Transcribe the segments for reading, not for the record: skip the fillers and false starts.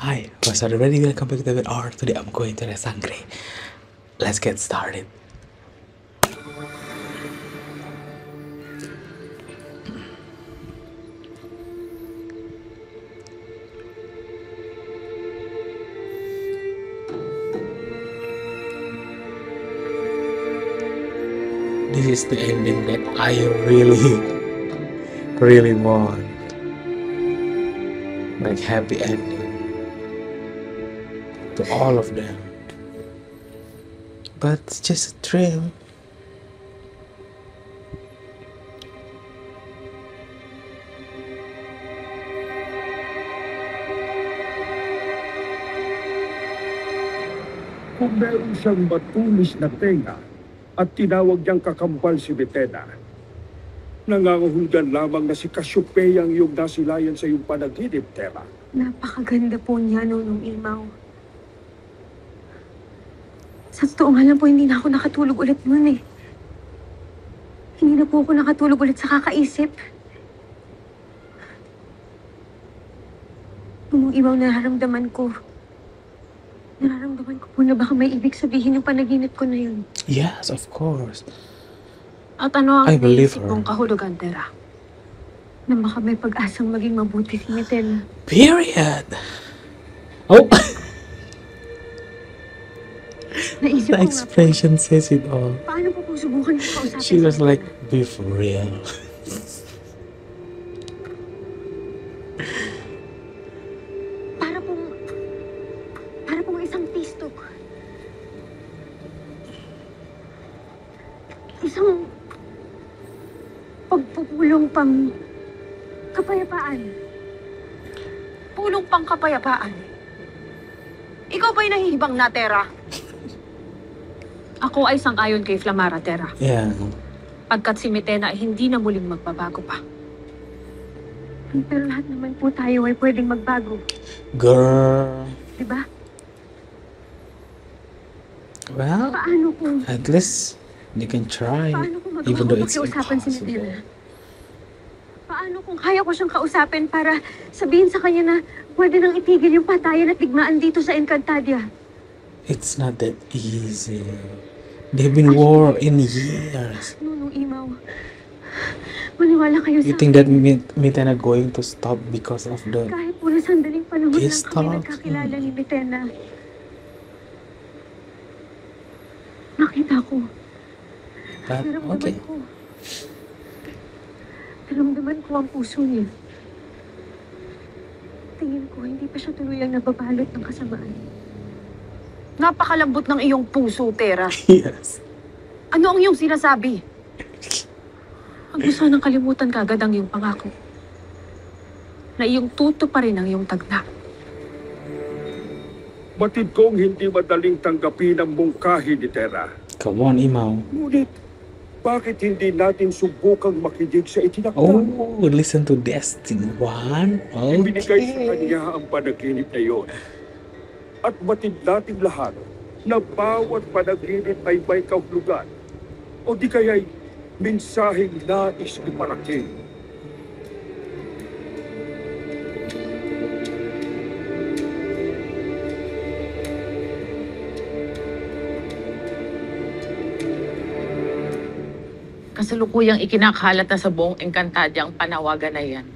Hi, was already welcome back to David R. Today I'm going to the Sangre. Let's get started. This is the ending that I really want. Like happy ending to all of them. But it's just a dream. Kung meron siyang matulis na tenga at tinawag niyang kakambal si Betena, nangangahulugan lamang na si Cassiopeia ang iyong nasilayan sa iyong panaginip, Tera. Napakaganda po niya, Nonong Imaw. Sa totoo nga lang po, hindi na ako nakatulog ulit nun eh. Hindi na po ako nakatulog ulit sa kakaisip. Nonong Imaw, nararamdaman ko po na baka may ibig sabihin yung panaginip ko na yun. Yes, of course. At ano ang I believe naisip her. mong kahulugan, Tera? Na baka may pag-asang maging mabuti si Metena. Period. Oh, Naisip the ko nga po, expression says it all. paano po subukan yung kausapin She was si like, Metena? be for real. Para pong isang tistok. Isang pagpupulong pang kapayapaan. Pulong pang kapayapaan. Ikaw ba'y nahihibang na, Tera? Ako ay sang-ayon kay Flamara, Tera. Yeah. Pagkat si Metena ay hindi na muling magbabago pa. Pero lahat naman po tayo ay pwedeng magbago. Girl. Diba? Well, Paano kung at least they can try. magawa Even though ko it's makiusapan si impossible. Metena? Paano kung kaya ko siyang kausapin para sabihin sa kanya na pwede nang itigil yung patayan at digmaan dito sa Encantadia? It's not that easy. They've been war in years. Nonong Imaw, maniwala kayo You sa think that akin. Mitena going to stop because of the... Kahit po na sandaling panahon lang Kiss kami talk. nagkakilala ni Metena. Nakita ko. But, Naramdaman okay. ko. Naramdaman ko ang puso niya. Tingin ko, hindi pa siya tuluyang nababalot ng kasamaan. Napakalambot ng iyong puso, Tera. Yes. Ano ang iyong sinasabi? Ang gusto nang kalimutan ka agad ang iyong pangako. Na iyong tuto pa rin ang iyong tagna. Batid kong hindi madaling tanggapin ang mungkahi ni Tera. Come on, Imaw. Ngunit, bakit hindi natin subukang makinig sa itinakda? Oh, listen to Destiny 1. Ibinigay sa Okay. kanya ang panaginip na iyon. At batid nating lahat na bawat panaginip ay may kahulugan. O di kaya'y mensaheng nais iparating. Kasalukuyang ikinakalat na sa buong Encantadia ang panawagan na yan.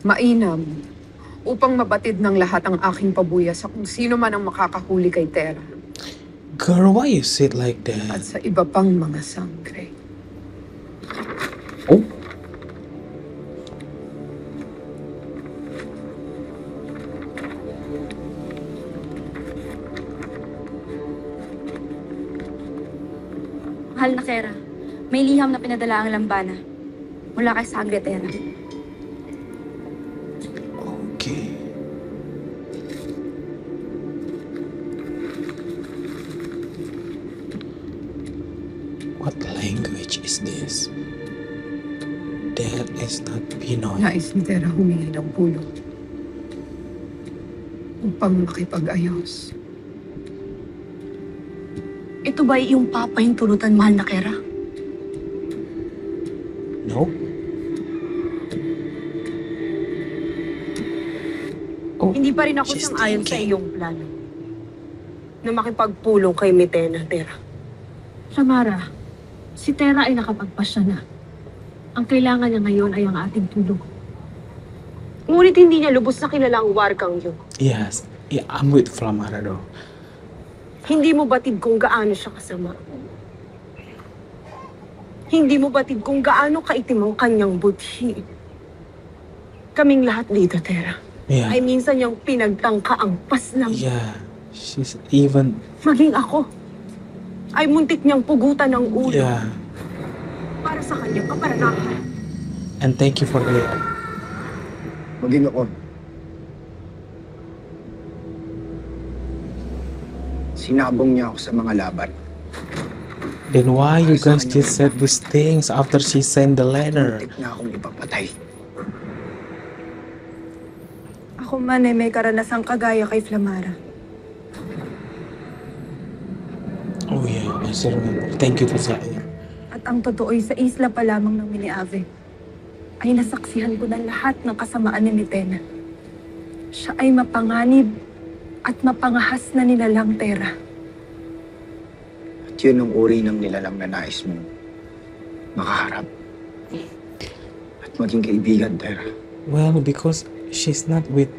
Mainam upang mabatid ng lahat ang aking pabuya sa kung sino man ang makakahuli kay Tera Girl, why you sit like at that? sa iba pang mga sangre. Oh, Mahal na Kera, may liham na pinadala ang lambana mula kay Sangre Tera. okay. What language is this? That is not Pinoy. Nais ni Tera humingi ng pulong upang makipag-ayos. Ito ba iyong papahintulutan, mahal na Kera? No? Oh, Hindi pa rin ako She's sang-ayon sa thinking. iyong plano na makipagpulong kay Mitena, Tera. Samara, si Tera ay nakapagpasya na. Ang kailangan niya ngayon ay ang ating tulong. Ngunit hindi niya lubos na kilala ang warkang yun. Yes, yeah, I'm with Flamara though. Hindi mo batid kung gaano siya kasama. Hindi mo batid kung gaano kaitim ang kanyang budhi. Kaming lahat dito, Tera, Yeah, ay minsan niyang pinagtangka ang paslang. yeah. She's even, Maging ako, ay muntik niyang pugutan ng ulo yeah. para sa kanyang kaparanakan. And thank you for the, Maging ako. Sinabong niya ako sa mga laban. then why you guys just said these things after she sent the letter? Muntik na akong ipapatay. Ako man ay may karanasang kagaya kay Flamara. Oh yeah, I still remember. Thank you to Zaya. At ang totoo'y sa isla pa lamang ng Miniave ay nasaksihan ko ng lahat ng kasamaan ni Mitena. Siya ay mapanganib at mapangahas na nilalang Tera. At yun ang uri ng nilalang na nais mong makaharap. At maging kaibigan, Tera. Well, because she's not with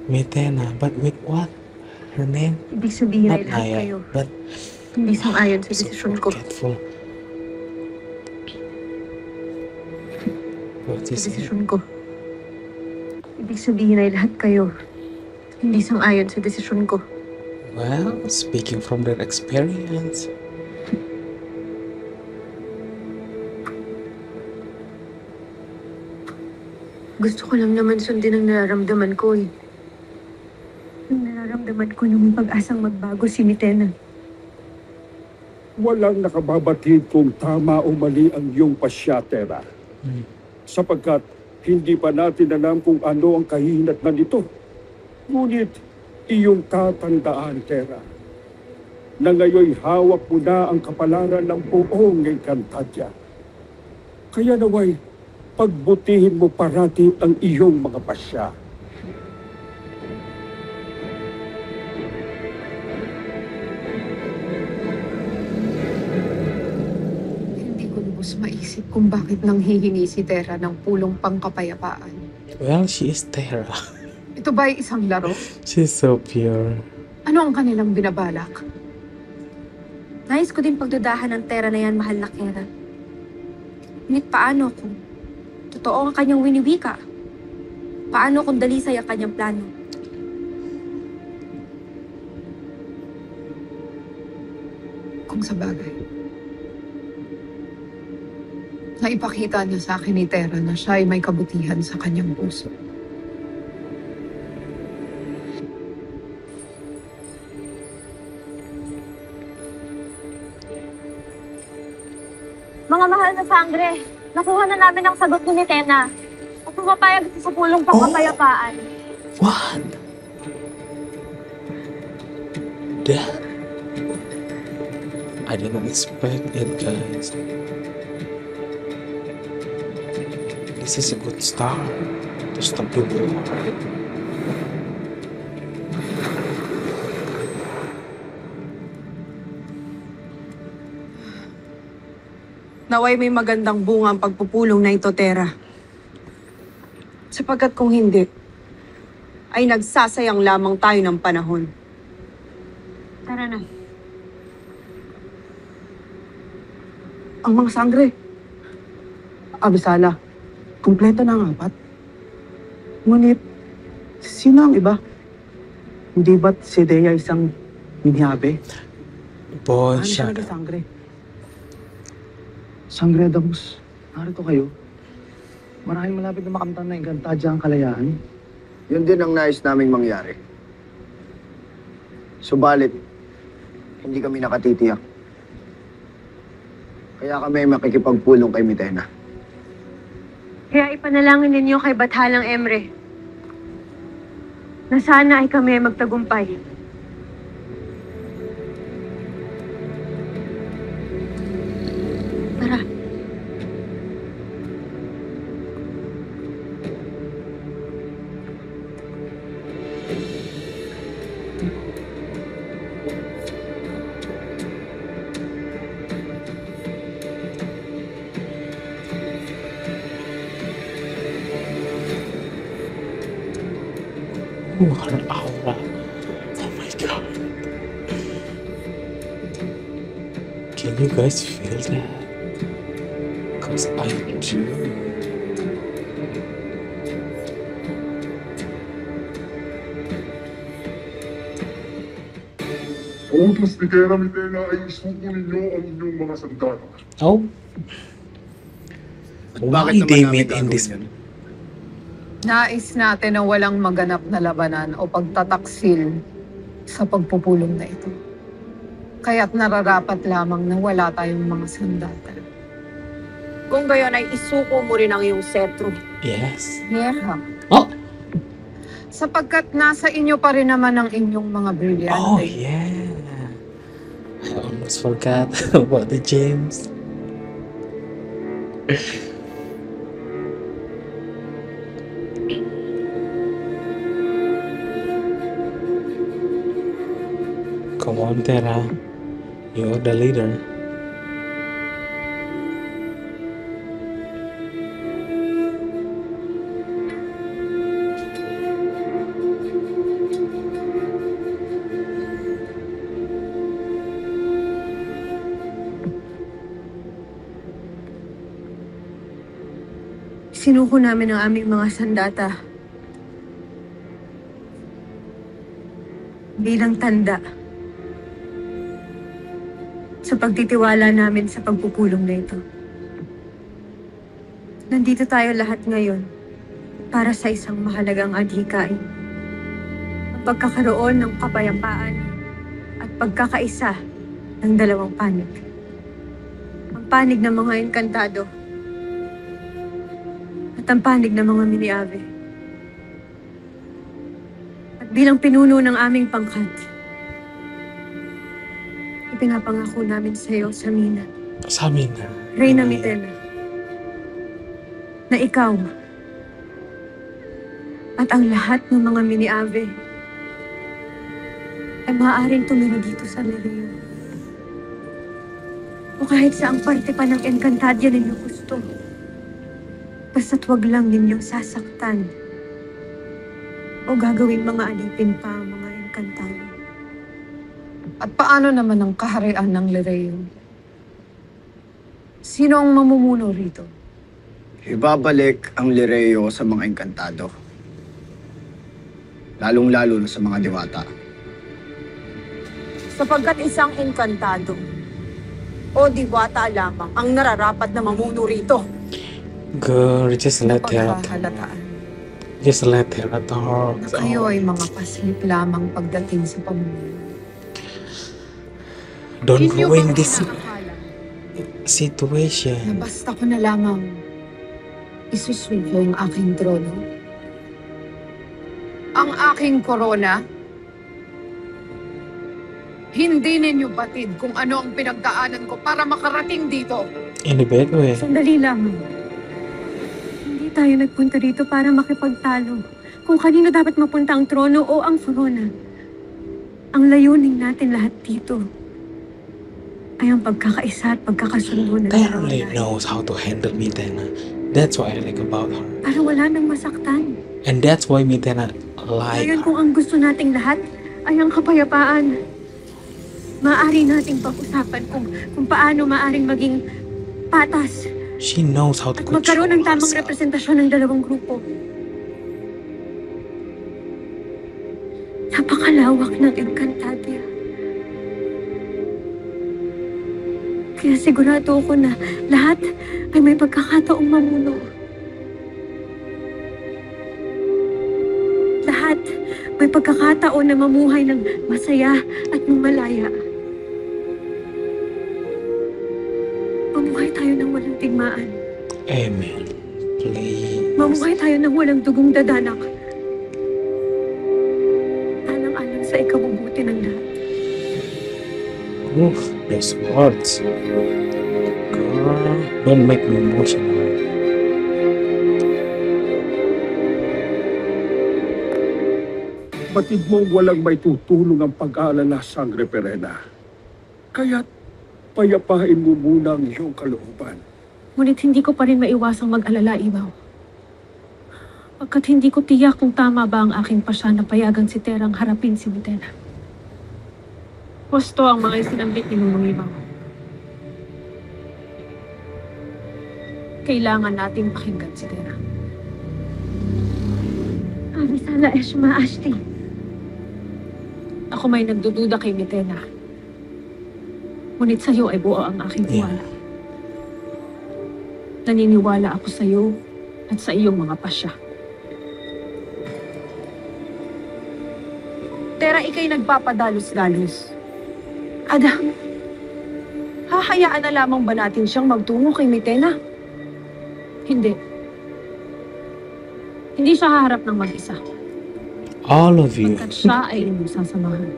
Mitena, but with what? Her name? Ibig sabihin Not ay lahat Naya, kayo. but Hindi sang-ayon sa so desisyon ko. forgetful. What Sa is it? desisyon ko. Ibig sabihin ay lahat kayo. Hindi sang-ayon sa desisyon ko. Well, speaking from their experience. Gusto ko lang naman sundin ang nararamdaman ko eh. Yung nararamdaman ko nung pag-asang magbago si Mitena. Walang nakababatid kung tama o mali ang iyong pasya, Tera. Hmm. Sapagkat hindi pa natin alam kung ano ang kahinatnan nito. Ngunit iyong tatandaan, Tera, na ngayon hawak mo na ang kapalaran ng buong Encantadia. Kaya naway, pagbutihin mo parati ang iyong mga pasya. Hindi ko lubos maisip kung bakit nanghihingi si Tera ng pulong pangkapayapaan. Well, she is Tera. Ito ba ay isang laro? She's so pure. Ano ang kanilang binabalak? Nais ko din pagdudahan ng Tera na yan, mahal na Kera. Ngunit paano kung totoo ang kanyang winiwika? Paano kung dalisay ang kanyang plano? Kung sa bagay. Naipakita niya sa akin ni Tera na siya ay may kabutihan sa kanyang puso. Mga mahal na sangre, nakuha na namin ang sagot ni Mitena. At pumapayag sa pulong pangkapayapaan. What? That? I didn't expect it, guys. This is a good start to stop the war. Naway may magandang bunga ang pagpupulong na ito, Tera. Sapagkat kung hindi, ay nagsasayang lamang tayo ng panahon. Tara na. Ang mga sangre. Abisala, kumpleto na ang apat. Ngunit, sino ang iba? Hindi ba't si Dea isang Miniabe? Boy, Ano siya shut up. sangre? Sangre Damus, narito kayo. Marahil malapit na makamtan na Encantadia ang kalayaan. Yun din ang nais naming mangyari. Subalit, hindi kami nakatitiyak. Kaya kami makikipagpulong kay Mitena. Kaya ipanalangin ninyo kay Bathalang Emre na sana ay kami ay magtagumpay. Tara. Ooh, her aura. Oh my god. Can you guys feel that? Because I do. Utos ni Kera Mitena ay isuko ninyo ang inyong mga sandata. Oh. Why Bakit they naman meet namin in this? gagawin yan? Nais natin na walang maganap na labanan o pagtataksil sa pagpupulong na ito. Kaya't nararapat lamang na wala tayong mga sandata. Kung gayon ay isuko mo rin ang iyong setro. Yes. Yerha. Oh. Sapagkat nasa inyo pa rin naman ang inyong mga brilyante. Oh yeah. I almost forgot about the gems. Come on, Terra. You're the leader. Sinuko namin ang aming mga sandata bilang tanda sa pagtitiwala namin sa pagpupulong na ito. Nandito tayo lahat ngayon para sa isang mahalagang adhikain. Ang pagkakaroon ng kapayapaan at pagkakaisa ng dalawang panig. Ang panig ng mga engkantado at ang panig ng mga mini-ave. At bilang pinuno ng aming pangkat, ipinapangako namin sa iyo, Samina, Sa amin na. Reyna Mitena, na ikaw at ang lahat ng mga mini-ave ay maaaring tumira dito sa Lereo. O kahit saang parte pa ng Encantadia ninyo gusto. Basta't wag lang ninyong sasaktan o gagawing mga alipin pa ang mga Encantado. At paano naman ang kaharian ng Lereo? Sino ang mamumuno rito? Ibabalik ang Lereo sa mga engkantado. Lalong-lalo na sa mga diwata. Sapagkat isang engkantado o diwata lamang ang nararapat na mamuno rito. Girl, just let her. Pagkahalataan Just let her talk. na kayo ay mga pasilip lamang pagdating sa pamumuno. Don't Hindi ruin ba this nakakala na situation. basta ko na lamang isusuko ang aking trono? Ang aking korona? Hindi ninyo batid kung ano ang pinagdaanan ko para makarating dito. In a bad way. Sandali lang. Hindi tayo nagpunta dito para makipagtalo. Kung kanino dapat mapunta ang trono o ang corona. Ang layunin natin lahat dito ay ang pagkakaisa at pagkakasundo ng They dalawang really lahi. knows how to handle Mitena. That's what I like about her. Para wala nang masaktan. And that's why Mitena like Ngayon her. kung ang gusto nating lahat ay ang kapayapaan, maaari nating pag-usapan kung paano maaring maging patas She knows how to at magkaroon ng control tamang herself. representasyon ng dalawang grupo. Napakalawak ng Encantadia. Kaya sigurado ako na lahat ay may pagkakataong mamuno. Lahat may pagkakataon na mamuhay ng masaya at ng malaya. Mamuhay tayo ng walang tigmaan. Amen. Please. Mamuhay tayo ng walang dugong dadanak. Alang-alang sa ikabubuti ng lahat. Oof, those words. Girl, don't make me emotional. Batid mong walang may tutulong ang pag-aalala, Sangre Perena. Kaya't payapain mo muna ang iyong kalooban. Ngunit hindi ko pa rin maiwasang mag-alala, Ibaw. Pagkat hindi ko tiyak kung tama ba ang aking pasya na payagan si Terang harapin si Mitena. Gusto ang mga isinambit ni Nunong Ibaw. Kailangan nating pakinggan si Tera. Amisala Eshma Ashti. Ako may nagdududa kay Mitena. Ngunit sa'yo ay buo ang aking tiwala. Naniniwala ako sa'yo at sa iyong mga pasya. Tera, ikay nagpapadalos-dalos. Ada, hahayaan na lamang ba natin siyang magtungo kay Mitena? Hindi. Hindi siya haharap ng mag-isa. All of you. Pagkat siya ay inyong sasamahan.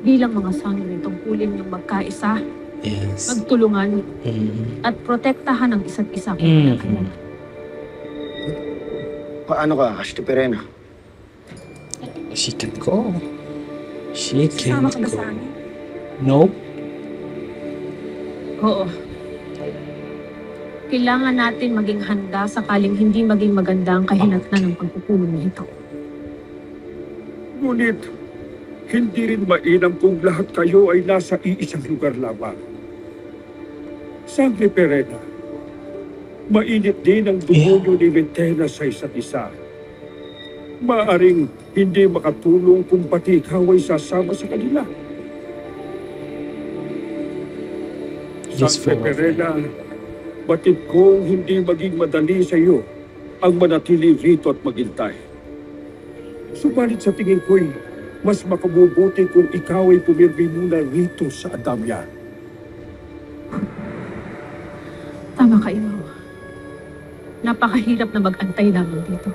Bilang mga sangre, tungkulin niyong magkaisa, Yes. magtulungan, Mm. at protektahan ang isa't isa kung Mhm. kailangan. Paano ka, Ashti Perena? She can go. She can Sama ka ba go. sa amin? Nope. Oo. Kailangan natin maging handa sakaling hindi maging maganda ang kahinatnan ng pagpupulong nito. Ngunit, hindi rin mainam kung lahat kayo ay nasa iisang lugar lamang. Sangre Perena, mainit din ang dugo niyo ni Mitena sa isa't isa. Maaring hindi makatulong kung pati ikaw ay sasama sa kanila. He's Sangre full of Perena, batid kong hindi maging madali sa iyo ang manatili rito at maghintay. Subalit sa tingin ko'y mas makabubuti kung ikaw ay pumirmi muna rito sa Adamya. Tama ka, Imaw. Napakahirap na mag-antay lamang dito.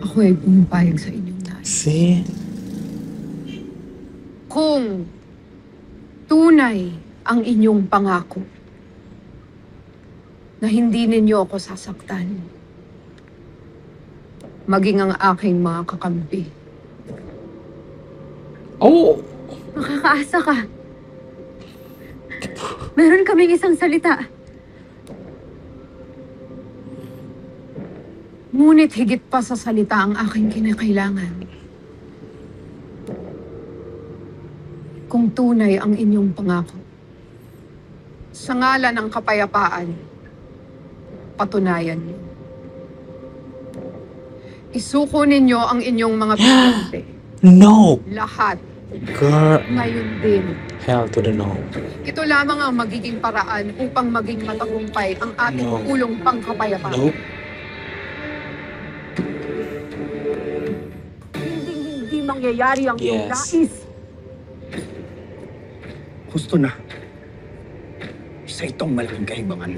Ako ay pumapayag sa inyong nais. See? Kung tunay ang inyong pangako na hindi ninyo ako sasaktan, maging ang aking mga kakampi. Oh! Makakaasa ka. Meron kaming isang salita. Ngunit higit pa sa salita ang aking kinakailangan. Kung tunay ang inyong pangako, sa ngalan ng kapayapaan, patunayan niyo. Isuko ninyo ang inyong mga pinante. No! Lahat. Girl. Ngayon din. Hell to the no. Ito lamang ang magiging paraan upang maging matagumpay ang ating No. pulong pangkapayapaan. Nope. Hindi mangyayari ang iyong Yes. nais. Gusto na. Isa itong malaking kaibangan.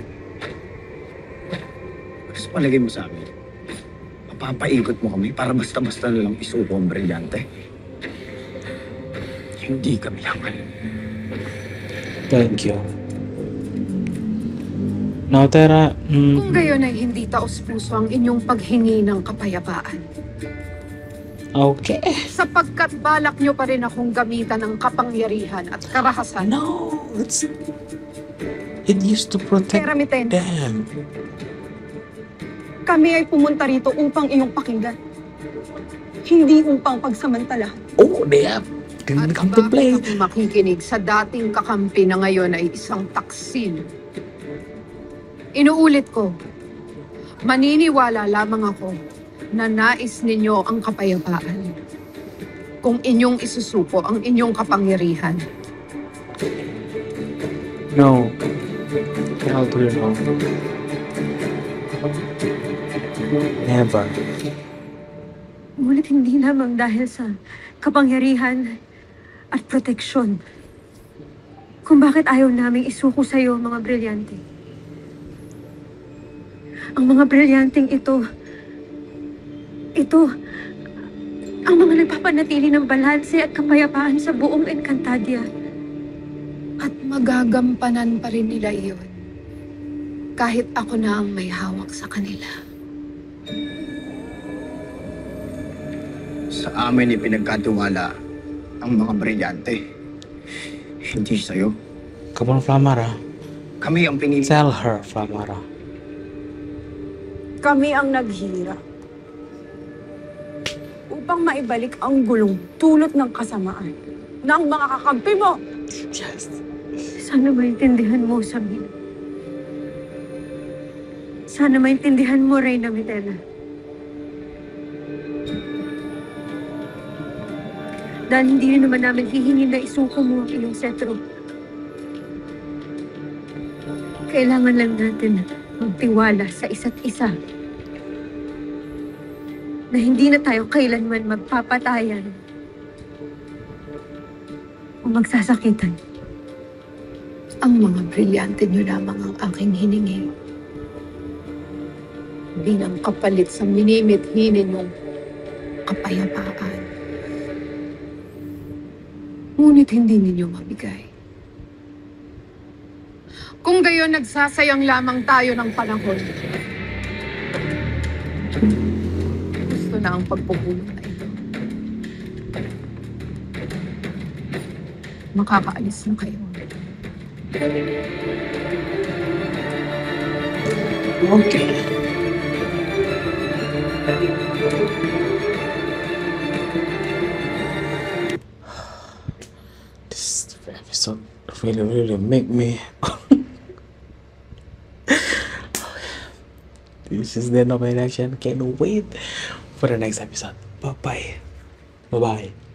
Sa palagay mo sa amin, mapapaikot mo kami para basta-basta na lang isuko ang brilyante. Hindi kami hangal. Thank you. Now, Tera, Kung gayon ay hindi taos-puso ang inyong paghingi ng kapayapaan. okay. Sapagkat balak nyo pa rin akong gamitan ng kapangyarihan at karahasan. No, it used to protect Tera Mitena, them. kami ay pumunta rito upang iyong pakinggan. Hindi upang pagsamantala. Oh, they have At come to play. bakit ako makikinig sa dating kakampi na ngayon ay isang taksil? Inuulit ko, maniniwala lamang ako na nais ninyo ang kapayapaan kung inyong isusuko ang inyong kapangyarihan. No. Hell to the no. Never. Ngunit hindi lamang dahil sa kapangyarihan at proteksyon. Kung bakit ayaw naming isuko sa iyo, mga brilyante. Ang mga brilyanteng ito, ang mga nagpapanatili ng balanse at kapayapaan sa buong Encantadia. At magagampanan pa rin nila iyon kahit ako na ang may hawak sa kanila. Sa amin ipinagkatiwala ang mga brilyante. Hindi sa'yo. Come on, Flamara. Kami ang pinili. Tell her, Flamara. Kami ang naghirap upang maibalik ang gulong dulot ng kasamaan ng mga kakampi mo. Yes. Sana maintindihan mo, Sabina. Sana maintindihan mo, Reyna Mitena. Dahil hindi rin naman namin hihingin na isuko mo ang iyong setro. Kailangan lang natin magtiwala sa isa't isa. Na hindi na tayo kailanman magpapatayan o magsasakitan. Ang mga brilyante niyo lamang ang aking hiningi. Bilang kapalit sa minimithi ninyong kapayapaan. Ngunit hindi ninyo mabigay. Kung gayon, nagsasayang lamang tayo ng panahon. Gusto na ang pagpupulong na ito. Makakaalis na kayo. Okay. This episode really make me. This is the end of my reaction. Can't wait for the next episode. Bye bye. Bye bye.